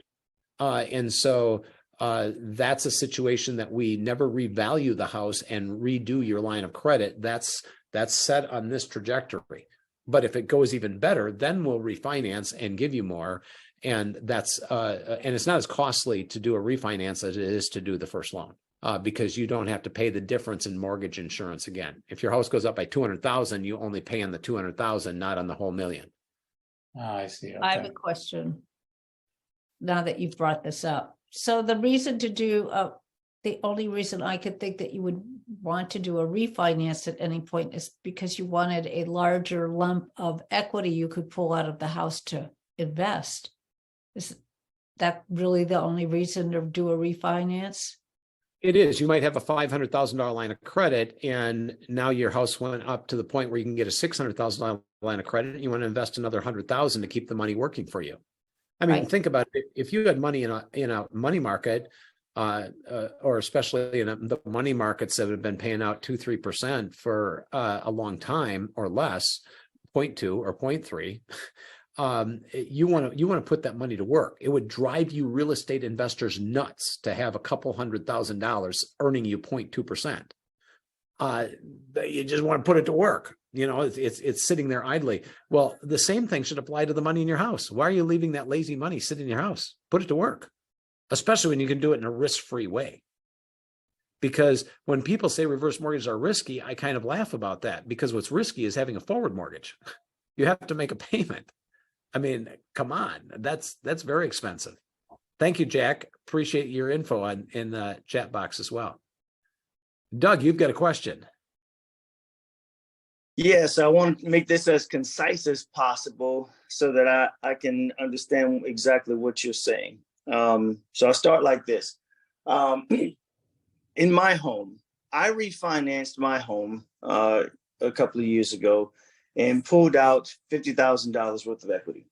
And so that's a situation that we never revalue the house and redo your line of credit. That's set on this trajectory. But if it goes even better, then we'll refinance and give you more. And that's and it's not as costly to do a refinance as it is to do the first loan because you don't have to pay the difference in mortgage insurance again. If your house goes up by $200,000, you only pay on the $200,000, not on the whole $1,000,000. Oh, I see. Okay. I have a question now that you've brought this up. So the reason to do the only reason I could think that you would want to do a refinance at any point is because you wanted a larger lump of equity you could pull out of the house to invest. Is that really the only reason to do a refinance? It is. You might have a $500,000 line of credit, and now your house went up to the point where you can get a $600,000 line of credit. And you want to invest another $100,000 to keep the money working for you. I mean, think about it. If you had money in a money market, or especially in the money markets that have been paying out 2-3% for a long time or less, 0.2 or 0.3. You want to put that money to work. It would drive you real estate investors nuts to have a couple $100,000 earning you 0.2%. You just want to put it to work. You know, it's sitting there idly. Well, the same thing should apply to the money in your house. Why are you leaving that lazy money sitting in your house? Put it to work, especially when you can do it in a risk-free way. Because when people say reverse mortgages are risky, I kind of laugh about that, because what's risky is having a forward mortgage. You have to make a payment. I mean, come on, that's very expensive. Thank you, Jack. Appreciate your info in the chat box as well. Doug, you've got a question. Yes, I want to make this as concise as possible so that I can understand exactly what you're saying. So I'll start like this. In my home, I refinanced my home a couple of years ago and pulled out $50,000 worth of equity.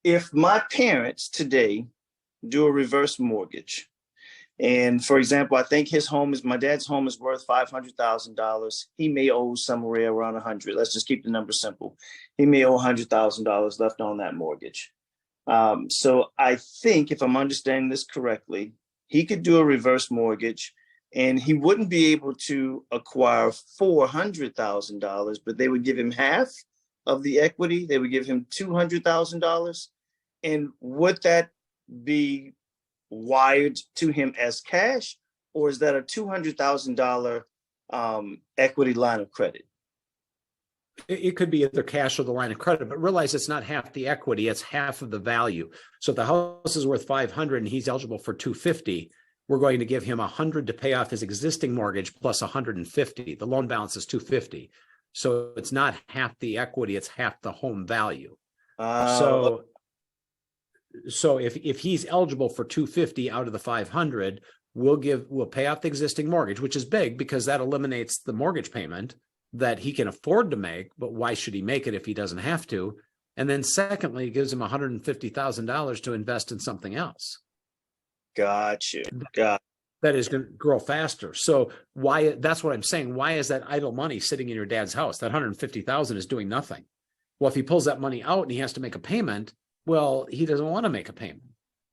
If my parents today do a reverse mortgage, and for example, I think my dad's home is worth $500,000. He may owe somewhere around 100. Let's just keep the number simple. He may owe $100,000 left on that mortgage. So I think, if I'm understanding this correctly, he could do a reverse mortgage and he wouldn't be able to acquire $400,000, but they would give him half of the equity. They would give him $200,000. And would that be wired to him as cash, or is that a $200,000 equity line of credit? It could be either cash or the line of credit, but realize it's not half the equity, it's half of the value. So if the house is worth 500 and he's eligible for 250, we're going to give him 100 to pay off his existing mortgage plus 150. The loan balance is 250. So it's not half the equity, it's half the home value. So if he's eligible for 250 out of the 500, we'll pay off the existing mortgage, which is big because that eliminates the mortgage payment that he can afford to make, but why should he make it if he doesn't have to? And then secondly, it gives him $150,000 to invest in something else. Got you. That is going to grow faster. So that's what I'm saying. Why is that idle money sitting in your dad's house? That $150,000 is doing nothing. Well, if he pulls that money out and he has to make a payment, well, he doesn't want to make a payment.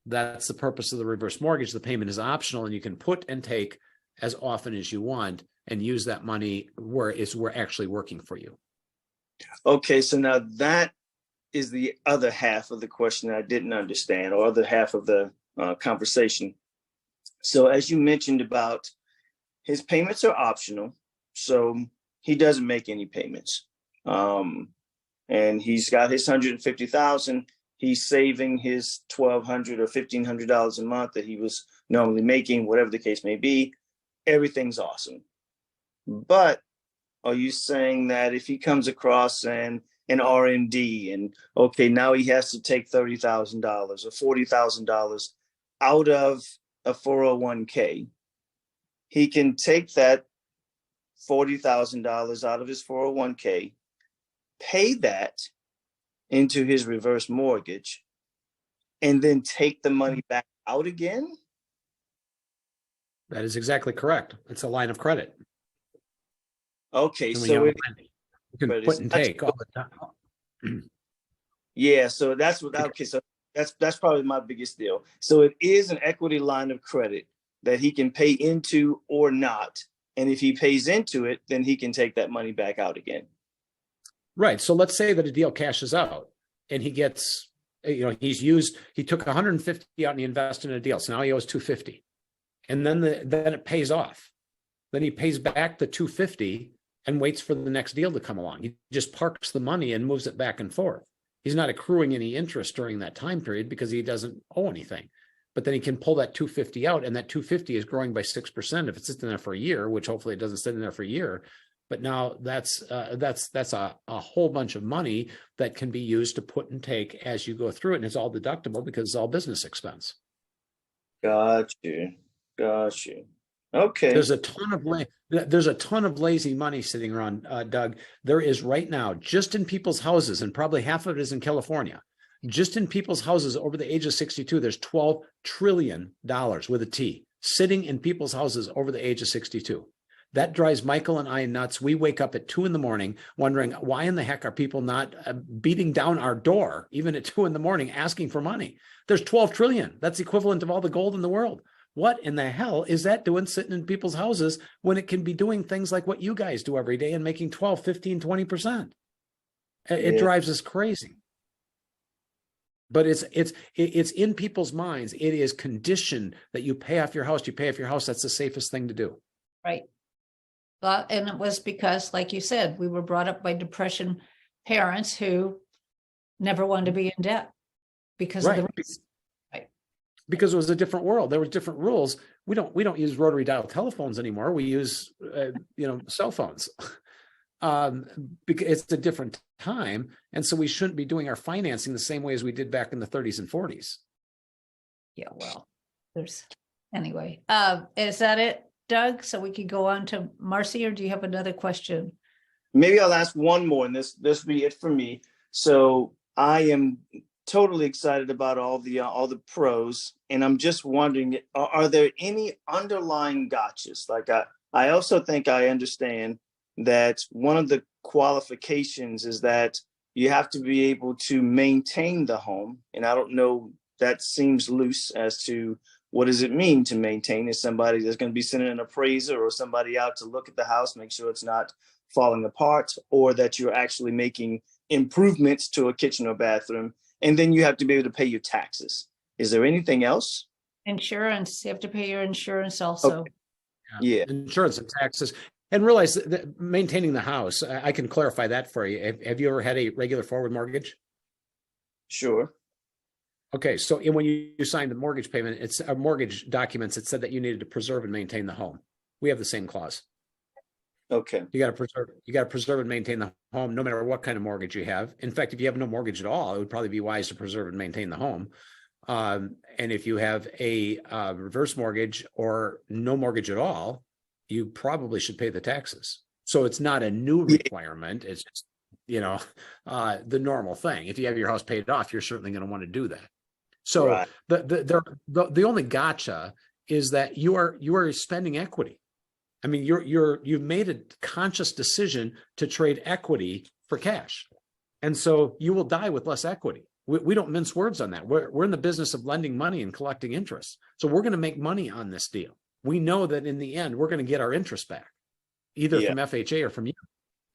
That's the purpose of the reverse mortgage. The payment is optional and you can put and take as often as you want and use that money where we're actually working for you. Okay, so now that is the other half of the question that I didn't understand, or other half of the conversation. So as you mentioned about his payments are optional, so he doesn't make any payments. And he's got his $150,000. He's saving his $1,200 or $1,500 a month that he was normally making, whatever the case may be. Everything's awesome. But are you saying that if he comes across an RMD and okay, now he has to take $30,000 or $40,000 out of a 401k, he can take that $40,000 out of his 401k, pay that into his reverse mortgage, and then take the money back out again? That is exactly correct. It's a line of credit. Okay, And so you can put and take all the time. Yeah, so that's what. Okay, so that's probably my biggest deal. So it is an equity line of credit that he can pay into or not, and if he pays into it, then he can take that money back out again. Right. So let's say that a deal cashes out and he gets, he took 150 out and he invested in a deal. So now he owes 250. And then it pays off. Then he pays back the 250 and waits for the next deal to come along. He just parks the money and moves it back and forth. He's not accruing any interest during that time period because he doesn't owe anything. But then he can pull that 250 out, and that 250 is growing by 6% if it's sitting there for a year, which hopefully it doesn't sit in there for a year. But now that's a whole bunch of money that can be used to put and take as you go through it, and it's all deductible because it's all business expense. Got you. Okay. There's a ton of lazy money sitting around, Doug. There is right now, just in people's houses, and probably half of it is in California. Just in people's houses over the age of 62, there's $12 trillion with a T sitting in people's houses over the age of 62. That drives Michael and I nuts. We wake up at 2 a.m. wondering why in the heck are people not beating down our door, even at 2 a.m, asking for money. There's 12 trillion. That's the equivalent of all the gold in the world. What in the hell is that doing sitting in people's houses when it can be doing things like what you guys do every day and making 12, 15, 20%? It Yeah. drives us crazy. But it's in people's minds. It is conditioned that you pay off your house. You pay off your house. That's the safest thing to do. Right. And it was because, like you said, we were brought up by Depression parents who never wanted to be in debt because of Right. the risk. Right. Because it was a different world. There were different rules. We don't use rotary dial telephones anymore. We use cell phones. Because it's a different time, and so we shouldn't be doing our financing the same way as we did back in the 30s and 40s. Yeah, well, anyway, is that it, Doug? So we could go on to Marcy, or do you have another question? Maybe I'll ask one more, and this will be it for me. So I am totally excited about all the pros, and I'm just wondering, are there any underlying gotchas? Like I also think I understand that one of the qualifications is that you have to be able to maintain the home. And I don't know, that seems loose as to what does it mean to maintain? Is somebody that's going to be sending an appraiser or somebody out to look at the house, make sure it's not falling apart, or that you're actually making improvements to a kitchen or bathroom. And then you have to be able to pay your taxes. Is there anything else? Insurance, you have to pay your insurance also. Okay. Yeah. Insurance and taxes. And realize that maintaining the house, I can clarify that for you. Have you ever had a regular forward mortgage? Sure. Okay, so when you signed the mortgage payment, it's mortgage documents. It said that you needed to preserve and maintain the home. We have the same clause. Okay. You got to preserve and maintain the home, no matter what kind of mortgage you have. In fact, if you have no mortgage at all, it would probably be wise to preserve and maintain the home. And if you have a reverse mortgage or no mortgage at all, you probably should pay the taxes. So it's not a new requirement. It's just, the normal thing. If you have your house paid off, you're certainly going to want to do that. So Right. the only gotcha is that you are spending equity. I mean, you've made a conscious decision to trade equity for cash. And so you will die with less equity. We don't mince words on that. We're in the business of lending money and collecting interest. So we're going to make money on this deal. We know that in the end, we're going to get our interest back, either from FHA or from you.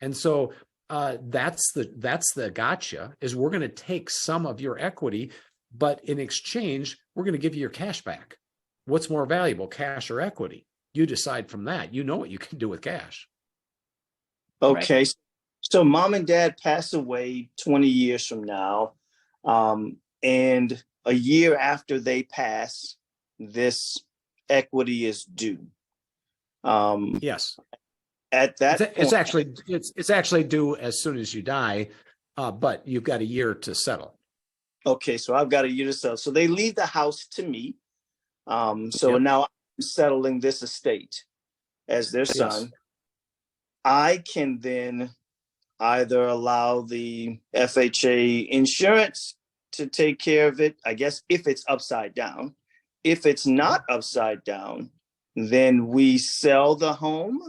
And so that's the gotcha, is we're going to take some of your equity, but in exchange, we're going to give you your cash back. What's more valuable, cash or equity? You decide from that. You know what you can do with cash. Okay. Right. So mom and dad pass away 20 years from now. And a year after they pass, this equity is due. Yes. At that point, it's actually due as soon as you die, but you've got a year to settle. Okay, so I've got a year to settle. So they leave the house to me. Now I'm settling this estate as their son. Yes. I can then either allow the FHA insurance to take care of it, I guess, if it's upside down. If it's not upside down, then we sell the home,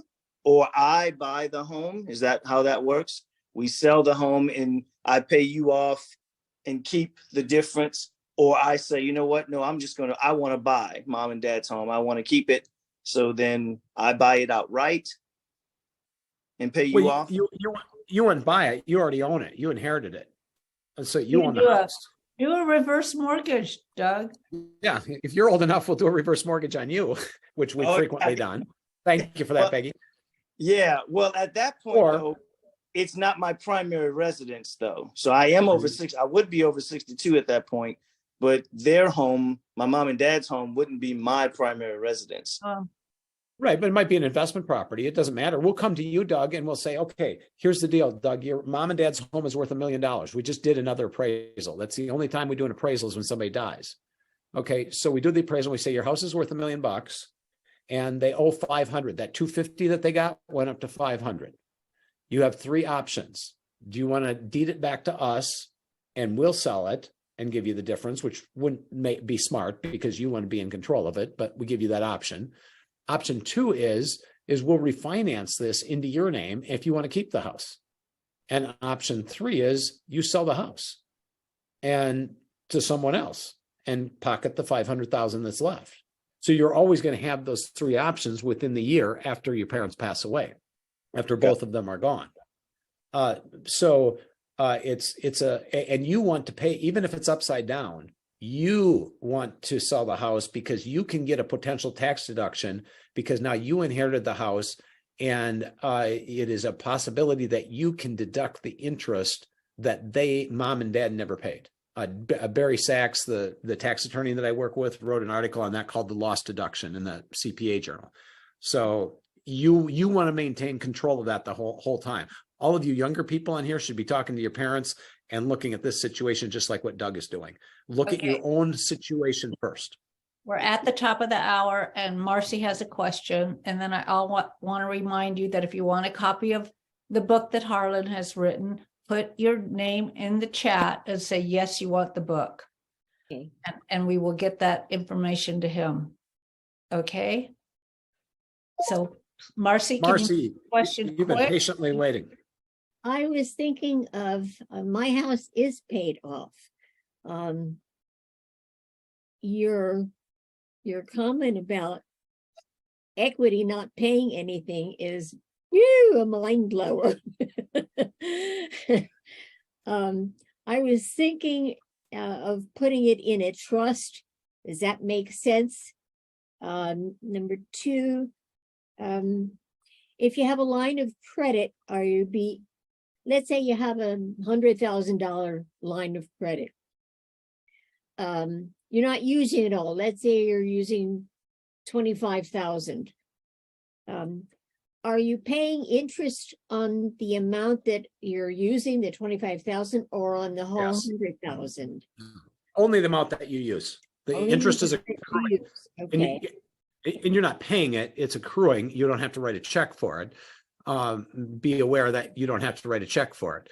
or I buy the home. Is that how that works? We sell the home and I pay you off and keep the difference. Or I say, you know what? No, I want to buy mom and dad's home. I want to keep it. So then I buy it outright and pay you off. You wouldn't buy it. You already own it. You inherited it. And so you own the house. Do a reverse mortgage, Doug. Yeah. If you're old enough, we'll do a reverse mortgage on you, which we've frequently done. Thank you for that, Peggy. Yeah. Well, at that point, though, it's not my primary residence, though. So I am over 6. I would be over 62 at that point, but their home, my mom and dad's home, wouldn't be my primary residence. Right, but it might be an investment property. It doesn't matter. We'll come to you, Doug, and we'll say, okay, here's the deal, Doug. Your mom and dad's home is worth $1 million. We just did another appraisal. That's the only time we do an appraisal is when somebody dies. Okay, so we do the appraisal. We say your house is worth $1 million, and they owe 500. That 250 that they got went up to 500. You have 3 options. Do you want to deed it back to us, and we'll sell it and give you the difference, which wouldn't be smart because you want to be in control of it, but we give you that option. Option 2 is we'll refinance this into your name if you want to keep the house. And option 3 is you sell the house and to someone else and pocket the $500,000 that's left. So you're always going to have those three options within the year after your parents pass away, after both of them are gone. And you want to pay, even if it's upside down, you want to sell the house because you can get a potential tax deduction because now you inherited the house, and it is a possibility that you can deduct the interest that mom and dad never paid. Barry Sachs, the tax attorney that I work with, wrote an article on that called the loss deduction in the CPA journal. So you want to maintain control of that the whole time. All of you younger people on here should be talking to your parents and looking at this situation just like what Doug is doing. Look at your own situation first. We're at the top of the hour, and Marcy has a question. And then I want to remind you that if you want a copy of the book that Harlan has written, put your name in the chat and say, yes, you want the book. Okay. And we will get that information to him. Okay. So Marcy, question. You've been patiently waiting. I was thinking of my house is paid off. Your comment about equity not paying anything is a mind blower. I was thinking of putting it in a trust. Does that make sense? Number two, if you have a line of credit, let's say you have a $100,000 line of credit. You're not using it all. Let's say you're using 25,000. Are you paying interest on the amount that you're using, the 25,000, or on the whole 100,000? Only the amount that you use. The interest is accruing. Okay. And you're not paying it, it's accruing. You don't have to write a check for it. Be aware that you don't have to write a check for it.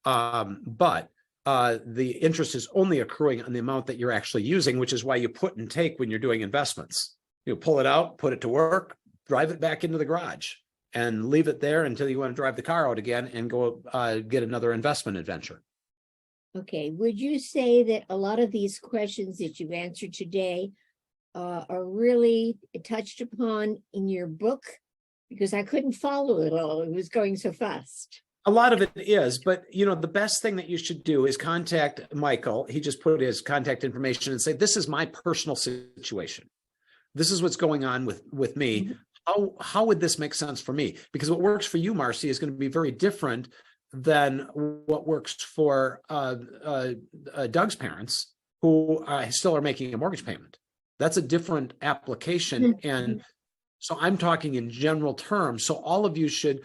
But the interest is only accruing on the amount that you're actually using, which is why you put and take when you're doing investments. You pull it out, put it to work, drive it back into the garage, and leave it there until you want to drive the car out again and go get another investment adventure. Okay. Would you say that a lot of these questions that you've answered today are really touched upon in your book? Because I couldn't follow it all. It was going so fast. A lot of it is, but the best thing that you should do is contact Michael. He just put his contact information and say, this is my personal situation. This is what's going on with me. How would this make sense for me? Because what works for you, Marcy, is going to be very different than what works for Doug's parents, who still are making a mortgage payment. That's a different application. And so I'm talking in general terms. So all of you should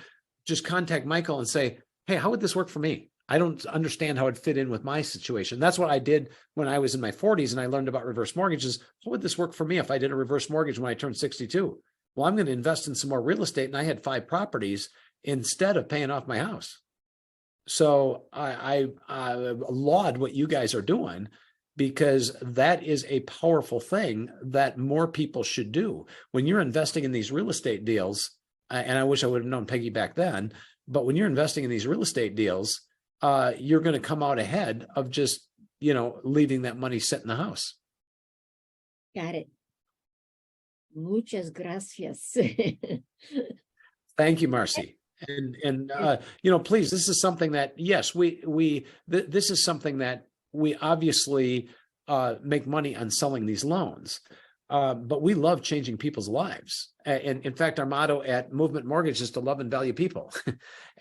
just contact Michael and say, hey, how would this work for me? I don't understand how it fit in with my situation. That's what I did when I was in my 40s and I learned about reverse mortgages. How would this work for me if I did a reverse mortgage when I turned 62? Well, I'm going to invest in some more real estate, and I had 5 properties instead of paying off my house. So I laud what you guys are doing, because that is a powerful thing that more people should do. When you're investing in these real estate deals, and I wish I would have known Peggy back then, but when you're investing in these real estate deals, you're going to come out ahead of just, leaving that money sit in the house. Got it. Muchas gracias. Thank you, Marcy. And please, this is something that, yes, this is something that we obviously make money on selling these loans. But we love changing people's lives. And in fact, our motto at Movement Mortgage is to love and value people.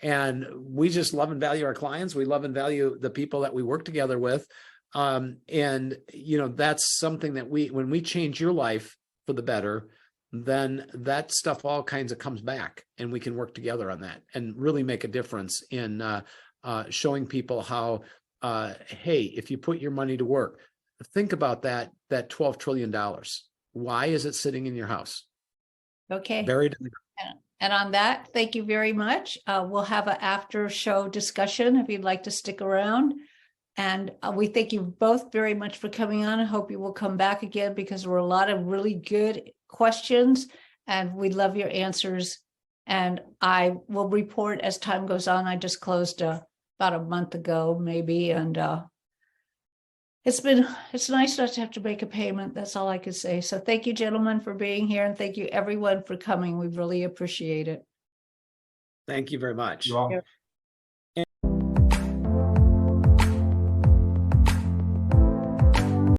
And we just love and value our clients. We love and value the people that we work together with. That's something that when we change your life for the better, then that stuff all kinds of comes back, and we can work together on that and really make a difference in showing people how, hey, if you put your money to work, think about that $12 trillion. Why is it sitting in your house? Okay. Buried. And on that, thank you very much. We'll have an after show discussion if you'd like to stick around. And we thank you both very much for coming on. I hope you will come back again, because there were a lot of really good questions and we love your answers. And I will report as time goes on. I just closed about a month ago, maybe. And it's nice not to have to make a payment. That's all I could say. So thank you, gentlemen, for being here, and thank you everyone for coming. We really appreciate it. Thank you very much. You're welcome.